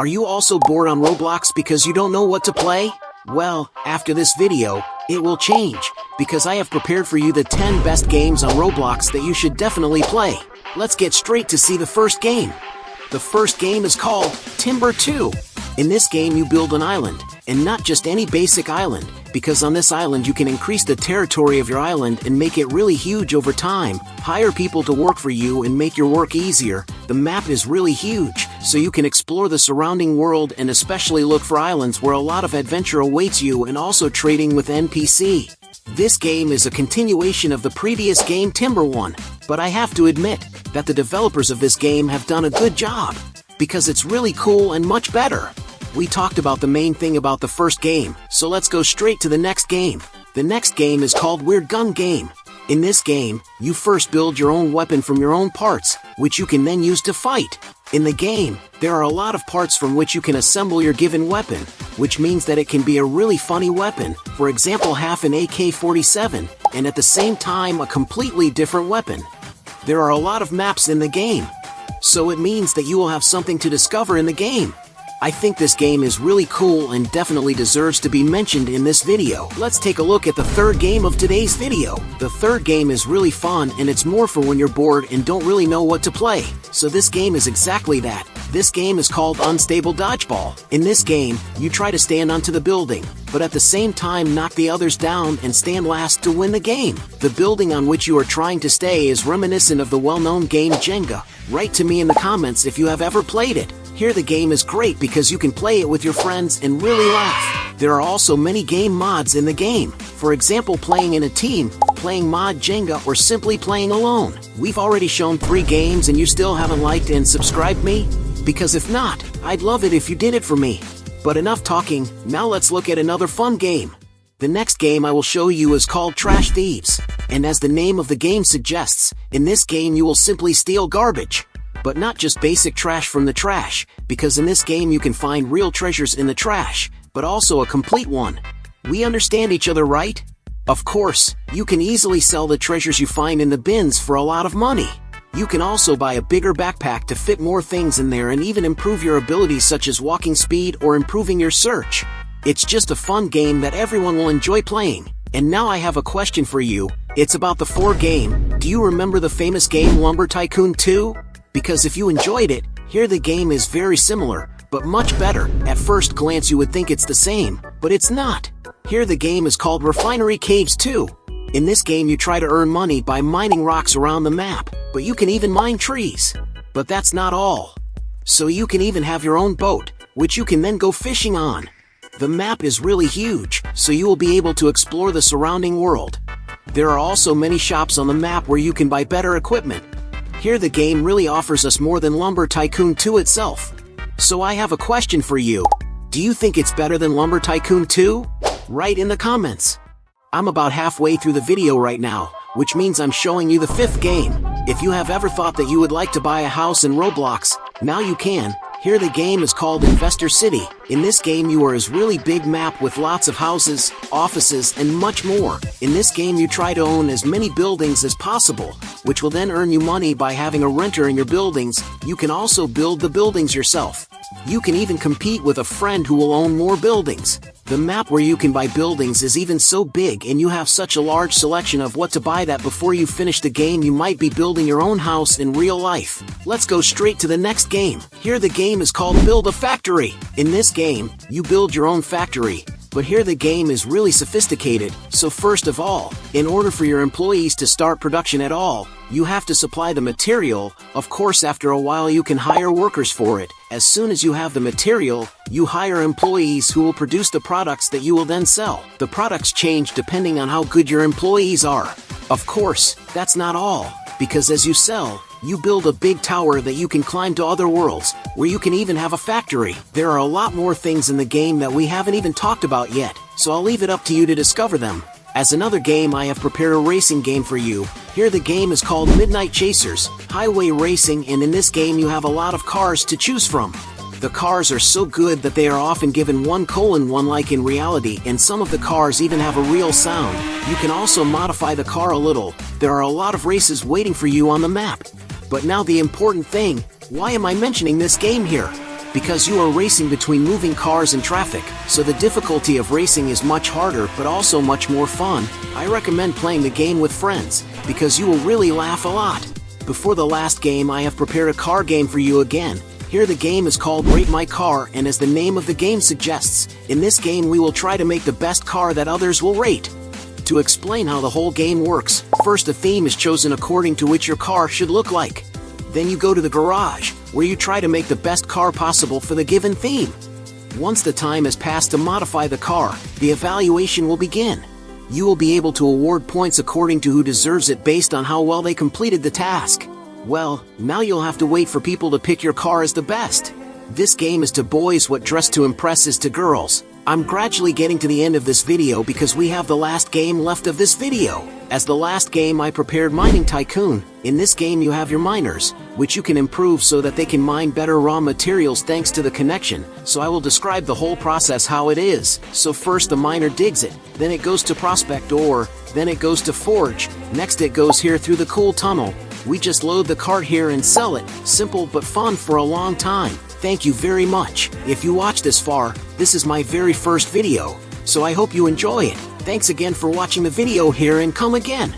Are you also bored on Roblox because you don't know what to play? Well, after this video, it will change, because I have prepared for you the 10 best games on Roblox that you should definitely play. Let's get straight to see the first game. The first game is called Timber 2. In this game you build an island, and not just any basic island, because on this island you can increase the territory of your island and make it really huge over time, hire people to work for you and make your work easier. The map is really huge, so you can explore the surrounding world and especially look for islands where a lot of adventure awaits you, and also trading with NPC. This game is a continuation of the previous game Timber 1, but I have to admit that the developers of this game have done a good job, because it's really cool and much better. We talked about the main thing about the first game, so let's go straight to the next game. The next game is called Weird Gun Game. In this game, you first build your own weapon from your own parts, which you can then use to fight. In the game, there are a lot of parts from which you can assemble your given weapon, which means that it can be a really funny weapon, for example half an AK-47, and at the same time a completely different weapon. There are a lot of maps in the game, so it means that you will have something to discover in the game. I think this game is really cool and definitely deserves to be mentioned in this video. Let's take a look at the third game of today's video. The third game is really fun, and it's more for when you're bored and don't really know what to play. So this game is exactly that. This game is called Unstable Dodgeball. In this game, you try to stand onto the building, but at the same time knock the others down and stand last to win the game. The building on which you are trying to stay is reminiscent of the well-known game Jenga. Write to me in the comments if you have ever played it. Here the game is great because you can play it with your friends and really laugh. There are also many game mods in the game. For example, playing in a team, playing mod Jenga, or simply playing alone. We've already shown 3 games and you still haven't liked and subscribed me? Because if not, I'd love it if you did it for me. But enough talking, now let's look at another fun game. The next game I will show you is called Trash Thieves. And as the name of the game suggests, in this game you will simply steal garbage. But not just basic trash from the trash, because in this game you can find real treasures in the trash, but also a complete one. We understand each other, right? Of course, you can easily sell the treasures you find in the bins for a lot of money. You can also buy a bigger backpack to fit more things in there and even improve your abilities such as walking speed or improving your search. It's just a fun game that everyone will enjoy playing. And now I have a question for you. It's about the 4th game. Do you remember the famous game Lumber Tycoon 2? Because if you enjoyed it, here the game is very similar, but much better. At first glance you would think it's the same, but it's not. Here the game is called Refinery Caves 2. In this game you try to earn money by mining rocks around the map, but you can even mine trees. But that's not all. So you can even have your own boat, which you can then go fishing on. The map is really huge, so you will be able to explore the surrounding world. There are also many shops on the map where you can buy better equipment. Here the game really offers us more than Lumber Tycoon 2 itself. So I have a question for you. Do you think it's better than Lumber Tycoon 2? Write in the comments. I'm about halfway through the video right now, which means I'm showing you the 5th game. If you have ever thought that you would like to buy a house in Roblox, now you can. Here the game is called Investor City. In this game you are a really big map with lots of houses, offices, and much more. In this game you try to own as many buildings as possible, which will then earn you money by having a renter in your buildings. You can also build the buildings yourself. You can even compete with a friend who will own more buildings. The map where you can buy buildings is even so big, and you have such a large selection of what to buy that before you finish the game you might be building your own house in real life. Let's go straight to the next game. Here the game is called Build a Factory. In this game, you build your own factory. But here the game is really sophisticated, so first of all, in order for your employees to start production at all, you have to supply the material. Of course after a while you can hire workers for it. As soon as you have the material, you hire employees who will produce the products that you will then sell. The products change depending on how good your employees are. Of course, that's not all, because as you sell, you build a big tower that you can climb to other worlds, where you can even have a factory. There are a lot more things in the game that we haven't even talked about yet, so I'll leave it up to you to discover them. As another game I have prepared a racing game for you. Here the game is called Midnight Chasers, Highway Racing, and in this game you have a lot of cars to choose from. The cars are so good that they are often given 1:1 like in reality, and some of the cars even have a real sound. You can also modify the car a little. There are a lot of races waiting for you on the map. But now the important thing, why am I mentioning this game here? because you are racing between moving cars and traffic, so the difficulty of racing is much harder but also much more fun. I recommend playing the game with friends, because you will really laugh a lot. Before the last game, I have prepared a car game for you again. Here the game is called Rate My Car, and as the name of the game suggests, in this game we will try to make the best car that others will rate. To explain how the whole game works, first a theme is chosen according to which your car should look like. Then you go to the garage, where you try to make the best car possible for the given theme. Once the time has passed to modify the car, the evaluation will begin. You will be able to award points according to who deserves it based on how well they completed the task. Well, now you'll have to wait for people to pick your car as the best. This game is to boys what Dress to Impress is to girls. I'm gradually getting to the end of this video because we have the last game left of this video. As the last game, I prepared Mining Tycoon. In this game you have your miners, which you can improve so that they can mine better raw materials thanks to the connection, so I will describe the whole process how it is. So first the miner digs it, then it goes to prospect ore, then it goes to forge, next it goes here through the cool tunnel. We just load the cart here and sell it. Simple but fun for a long time. Thank you very much. If you watched this far, this is my very first video, so I hope you enjoy it. Thanks again for watching the video here and come again.